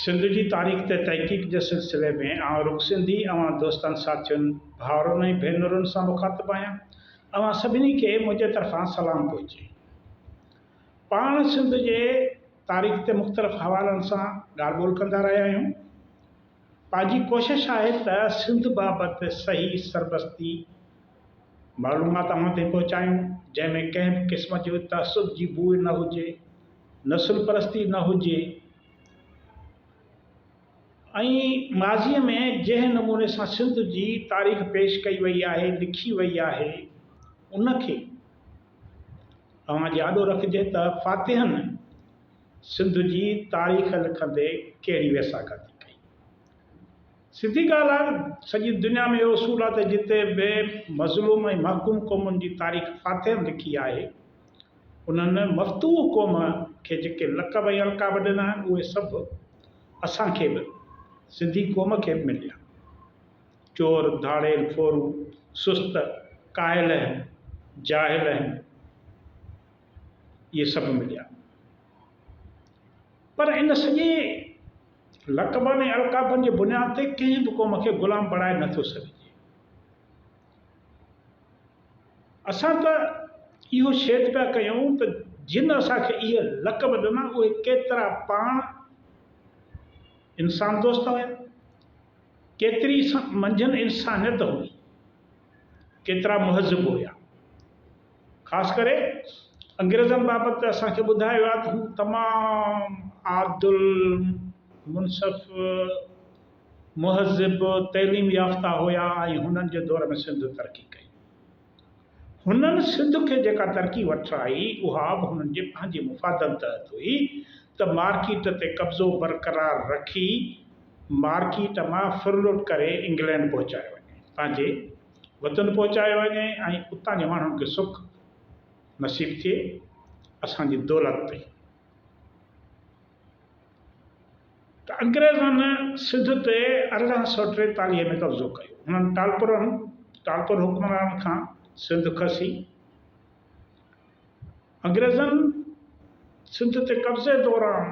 सिंध जी तारीख़ ते तहक़ीक़ जे सिलसिले में आउं रुख़ सिंधी दोस्तनि साथियुनि भाउरनि ऐं भेनरुनि सां मुख़ातिबु आहियां। सभिनी खे मुंहिंजे तरफ़ां सलाम पहुचे। पाण सिंध जे तारीख़ ते मुख़्तलिफ़ हवालनि सां ॻाल्हि ॿोल कंदा रहिया आहियूं। पंहिंजी कोशिशि आहे त सिंध बाबति सही सरबस्ती मालूमात अव्हां ताईं पहुचायूं, जंहिंमें कंहिं बि क़िस्म जो तअसुब जी बूइ न हुजे, नस्ल परस्ती न हुजे ऐं माज़ीअ में जंहिं नमूने सां सिंध जी तारीख़ पेश कई वई आहे, लिखी वई आहे, उनखे तव्हां यादो रखिजे त फ़ातिहनि सिंध जी तारीख़ लिखंदे कहिड़ी वेसाखती कई। सिधी ॻाल्हि आहे, सॼी दुनिया में इहो उसूल आहे त जिते बि मज़लूम ऐं महकूम क़ौमुनि जी तारीख़ फ़ातिहनि लिखी आहे, उन्हनि मफ़तूह क़ौम खे जेके लक़ब ऐं अलक़ाब ॾिना आहिनि, उहे सभु असांखे बि सिंधी क़ौम खे बि मिलिया। चोर, धाड़ेल, फोरू, सुस्त, कायल, जाहिल, इहे सभु मिलिया। पर इन सॼे लक़बनि ऐं अलक़ाबनि जे बुनियाद ते कंहिं बि क़ौम खे ग़ुलाम बणाए नथो सघिजे। असां त इहो शेद पिया कयूं त जिन असांखे इहे लक़ब ॾिना, उहे केतिरा पाण इंसान दोस्त हुया, केतिरी मंझंदि इंसानियत हुई, केतिरा मुहज़िब हुया। ख़ासि करे अंग्रेज़नि बाबति असांखे ॿुधायो आहे त हू तमामु आदिल, मुनसिफ़, मुहज़िब, तइलीम याफ़्ता हुया ऐं हुननि जे दौर में सिंध तरक़ी कई। हुननि सिंध खे जेका तरक़ी वठाई, उहा बि हुननि जे पंहिंजे मुफ़ादनि तहत हुई त मार्किट ते कब्ज़ो बरक़रार रखी मार्किट मां फुरलुट करे इंग्लैंड पहुचायो वञे, पंहिंजे वतन पहुचायो वञे ऐं उतां जे माण्हुनि खे सुख नसीब थिए असांजी दौलत ते। त अंग्रेज़नि सिंध ते 1843 में कब्ज़ो कयो। हुननि टालपुर हुक्मरान खां सिंध खसी। अंग्रेज़नि सिंध ते कब्ज़े दौरान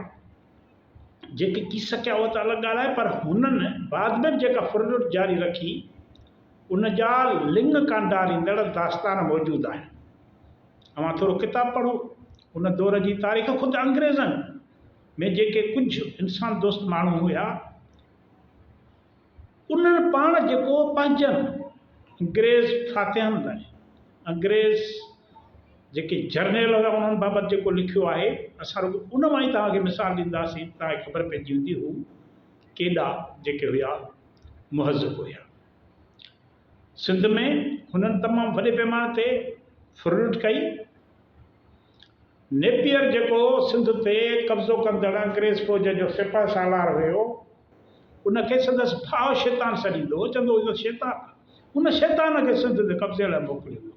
जेके की सकिया उहा त अलॻि ॻाल्हि आहे, पर हुननि बाद में जेका फुरलुट जारी रखी, उन जा लिंग कांडारींदड़ दास्तान मौजूदु आहिनि। तव्हां थोरो किताबु पढ़ो, उन दौर जी तारीख़। ख़ुदि अंग्रेज़नि में जेके कुझु इंसान दोस्त माण्हू हुया, उन्हनि पाण जेको पंहिंजनि अंग्रेज़ फ़ातिहनि लाइ, अंग्रेज़ जेके जर्नल हुआ, उन्हनि बाबति जेको लिखियो आहे, असां उन मां ई तव्हांखे मिसाल ॾींदासीं, तव्हांखे ख़बर पइजी वेंदी हू केॾा जेके हुया मुहज़िब हुया। सिंध में हुननि तमामु वॾे पैमाने ते फुरलुट कई। नेपियर जेको सिंध ते कब्ज़ो कंदड़ अंग्रेज़ फ़ौज जो सिपाही सालार हुयो, उनखे संदसि भाउ शैतान सॾींदो हो, चवंदो हुयो शैतान, उन शैतान खे सिंध ते कब्ज़े लाइ मोकिलियो वियो,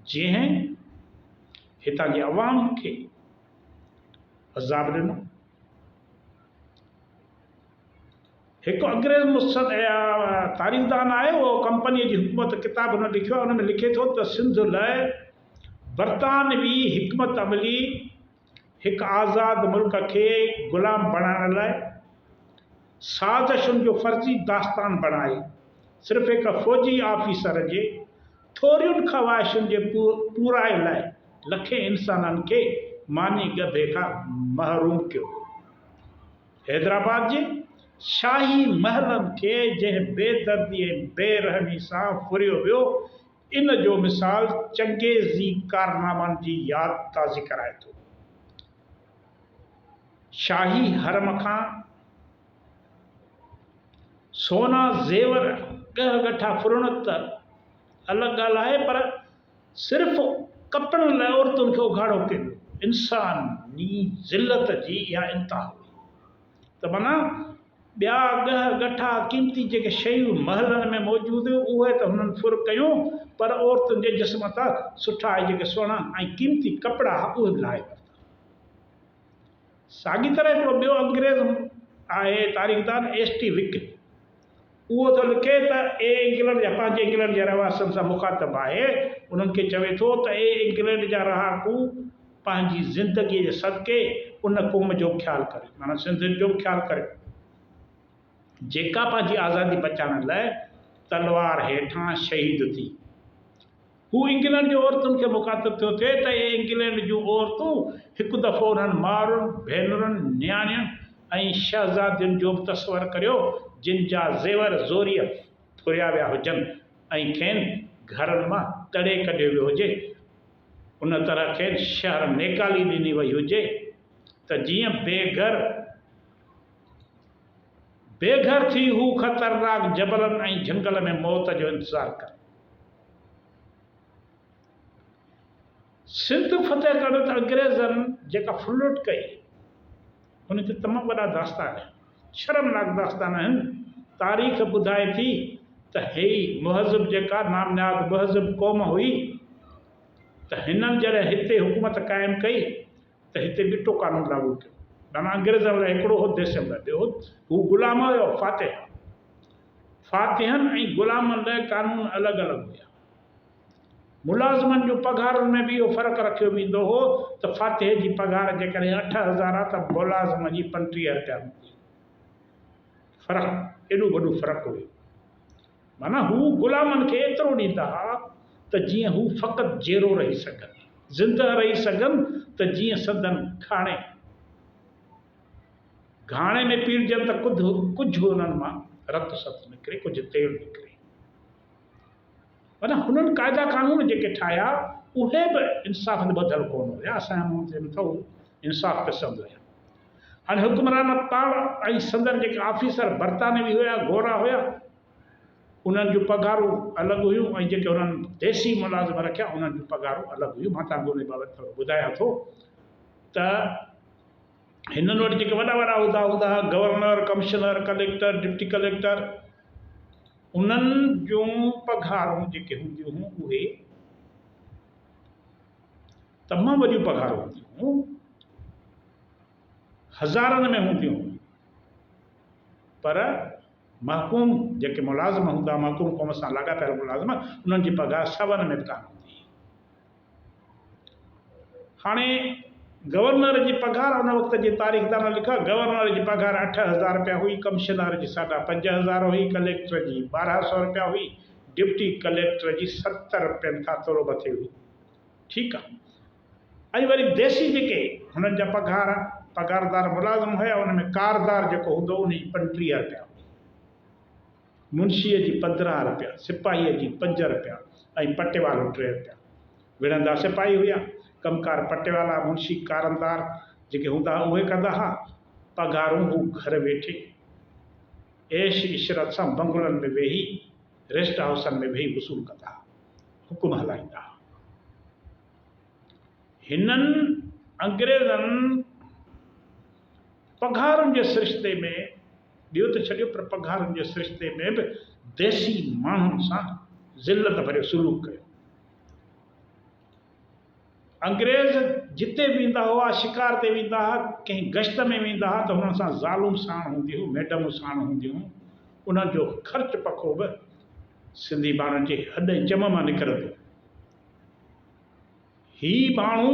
जंहिं हितां जी अवाम खे अज़ाब ॾिनो। हिकु अंग्रेज़ तारीख़दान आहे, उहो कंपनीअ जी हुकूमत किताब हुन लिखियो आहे। हुन में लिखे थो त सिंध लाइ बरतानवी हिकमत अमली हिकु आज़ादु मुल्क खे ग़ुलाम बणाइण लाइ साज़िशुनि जो फ़र्ज़ी दास्तान बणाए सिर्फ़ु हिकु फ़ौजी ऑफिसर जे थोरियुनि ख़वाहिशुनि जे पूराए लाइ लखे इंसाननि खे मानी गभे खां महरूम कयो। हैदराबाद जे शाही महलनि खे जंहिं बेदर्दी ऐं बेरहमी सां फुरियो वियो, इन जो मिसाल चंगेज़ी कारनामनि जी यादि ताज़ी कराए थो। शाही हरम खां सोना ज़ेवर ॻह ॻठा फुरण त अलॻि ॻाल्हि आहे, पर सिर्फ़ु कपड़नि लाइ औरतुनि खे उघाड़ो कयो। इंसानी ज़िलत जी इहा इंतिहा हुई। त माना ॿिया ॻह ॻठा क़ीमती जेके शयूं महलनि में मौजूदु हुयूं, उहे त हुननि फुर कयूं, पर औरतुनि जे जिस्म तां सुठा जेके सुहिणा ऐं क़ीमती कपिड़ा उहे लाहे वरिता। साॻी तरह हिकिड़ो ॿियो अंग्रेज़ आहे तारीख़दान एस.टी. विक। उहो थो लिखे त इंग्लैंड जा पंहिंजे इंग्लैंड जे रहवासियुनि सां मुख़ातिबु आहे। उन्हनि खे चवे थो त इंग्लैंड जा रहाकू पंहिंजी ज़िंदगीअ जे सदके उन क़ौम जो ख़्यालु करे, माना सिंधियुनि जो ख़्यालु करे, जेका पंहिंजी आज़ादी बचाइण लाइ तलवार हेठां शहीद थी। हू इंग्लैंड जी औरतुनि खे मुखातिबु थियो थिए त इहे इंग्लैंड जूं औरतूं हिकु दफ़ो उन्हनि माउरुनि, भेनरुनि, नियाणियुनि ऐं शहज़ादियुनि जो बि तस्वर करियो जिन जा ज़ेवर ज़ोरीअ फुरिया विया हुजनि ऐं खेनि घरनि मां तड़े कढियो वियो हुजे। उन तरह खेनि शहर नेकाली ॾिनी वई हुजे त जीअं बेघर थी हू ख़तरनाक जबलनि ऐं झंगल में मौत जो इंतज़ारु करे। सिंध फतेह करणु त अंग्रेज़नि जेका फुलुट कई उन ते तमामु वॾा दास्तान आहिनि, शर्मनाक दास्तान आहिनि। तारीख़ ॿुधाए थी त हे मुहज़िब जेका नामनियाद मुहज़िब क़ौम हुई त हिननि जॾहिं हिते हुकूमत क़ाइमु कई त हिते ॿिटो कानून लागू कयो। माना अंग्रेज़नि लाइ हिकिड़ो हो देश में ॿियो हू ग़ुलाम हुयो फातिहनि ऐं ग़ुलामनि लाइ कानून अलॻि अलॻि हुया। मुलाज़िमनि जूं पघारुनि में बि इहो फ़र्क़ु रखियो वेंदो हो त फातिह जी पघार जेकॾहिं 8,000 आहे त मुलाज़िम जी 35 रुपया हूंदी। फ़र्क़ु एॾो वॾो फ़र्क़ु हुयो। माना हू ग़ुलामनि खे एतिरो ॾींदा हुआ त जीअं हू फ़क़ति जेरो रही सघनि, ज़िंदह रही सघनि, त जीअं संदनि घाणे में पीड़जनि त कुझु हुननि मां रत सत निकिरे, कुझु तेल निकिरे। माना हुननि क़ाइदा कानून जेके ठाहिया उहे बि इंसाफ़ ॿधल कोन हुया। असांजे मथां इंसाफ़ पसंदि हुया। हाणे हुक्मरान पाण ऐं संदन जेके ऑफिसर बरतानवी हुया, गोरा हुया, उन्हनि जूं पघारूं अलॻि हुयूं ऐं जेके उन्हनि देसी मुलाज़िम रखिया उन्हनि जूं पघारूं अलॻि हुयूं। मां तव्हांखे उन बाबति थोरो ॿुधायां थो त हिननि वटि जेके वॾा वॾा उहिदा हूंदा हुआ, governor, commissioner, collector, deputy collector, उन्हनि जूं पघारूं जेके हूंदियूं हुयूं उहे तमामु वॾियूं पघारूं हूंदियूं हुयूं, हज़ारनि में हूंदियूं हुयूं। पर महकूम जेके मुलाज़िम हूंदा, महकूम क़ौम सां लाॻापियल मुलाज़िम, उन्हनि जी पघार 100 में बि कान हूंदी। हाणे गवर्नर जी पघार उन वक़्त जी तारीख़दान लिखा, गवर्नर जी पघार 8,000 रुपया हुई, कमिश्नर जी 5,500 हुई, कलेक्टर जी 1,200 रुपया हुई, डिप्टी कलेक्टर जी 70 रुपयनि खां थोरो मथे हुई। ठीकु आहे। ऐं वरी देसी जेके हुननि जा पघारदार मुलाज़िम हुया, उन में कारदार जेको हूंदो उन जी 35 रुपया, मुंशीअ जी 15 रुपया, सिपाहीअ जी 5 रुपया ऐं पटे वारो 3 रुपया। विढ़ंदा सिपाही हुया, कमकार पटे वाला, मुंशी कारंदार जेके हूंदा उहे कंदा हुआ। पघारूं हू घर वेठे ऐश इशरत सां बंगलनि में वेही, रेस्ट हाउसनि में वेही वसूल कंदा हुआ, हुकुम हलाईंदा हुआ। हिननि अंग्रेज़नि पघारुनि जे सिरिश्ते में ॿियो त छॾियो, पर पघारुनि जे सिरिश्ते में बि देसी माण्हुनि सां ज़िलत भरियो सलूक कयो। अंग्रेज़ जिते वेंदा हुआ, शिकार ते वेंदा हुआ, कंहिं गश्त में वेंदा हुआ, त हुननि सां ज़ालूं साण हूंदियूं हुयूं, मैडमूं साण हूंदियूं हुयूं। उन्हनि जो ख़र्च पको बि सिंधी माण्हुनि जे हॾ ऐं चम मां निकिरंदो। ही माण्हू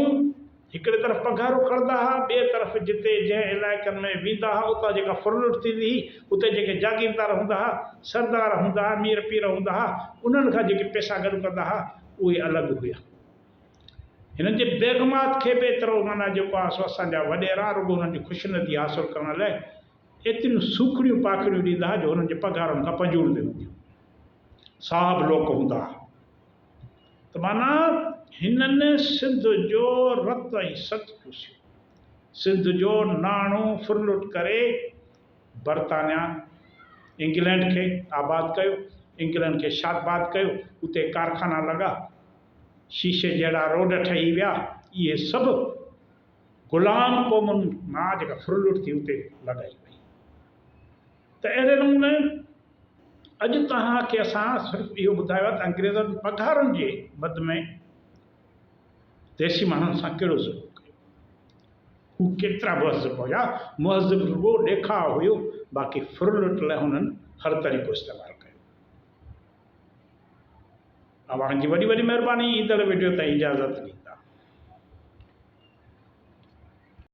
हिकिड़े तरफ़ पघारूं खणंदा हुआ, ॿिए तरफ़ जिते जंहिं इलाइक़नि में वेंदा हुआ उतां जेका फुरलुट थींदी हुई, उते जेके जागीरदार हूंदा हुआ, सरदार हूंदा हुआ, मीर पीर हूंदा हुआ, उन्हनि खां जेके पैसा गॾु कंदा हुआ उहे अलॻि हुया। हिननि जे बेगमात खे बि एतिरो माना जेको आहे सो असांजा वॾेरा रुॻो हुननि जी ख़ुशनदी हासिलु करण लाइ एतिरियूं सूखड़ियूं पाखड़ियूं ॾींदा हुआ जो हुननि जे पघारुनि खां पंजूड़ियूं हूंदियूं, साहब लोक हूंदा हुआ। त माना हिननि सिंध जो रत ऐं सत चूसियो, सिंध जो नाणो फुरलुट करे बरतानिया इंग्लैंड खे आबाद कयो, इंग्लैंड खे शादबाद कयो। उते कारखाना लॻा, शीशे जहिड़ा रोड ठही विया। इहे सभु ग़ुलाम क़ौमुनि मां जेका फुरलुट थी उते लॻाई वई। त अहिड़े नमूने अॼु तव्हांखे असां सिर्फ़ु इहो ॿुधायो आहे त अंग्रेज़नि पघारुनि जे मद में देसी माण्हुनि सां कहिड़ो ज़ुल्म कयो, हू केतिरा मुहज़िब हुया। मुहज़िब रुॻो ॾेखाव हुयो, बाक़ी फुरलुट लाइ हुननि हर तरीक़ो इस्तेमालु कयो। अवां जी वॾी वॾी महिरबानी। ईंदड़ वीडियो ताईं इजाज़त ॾी।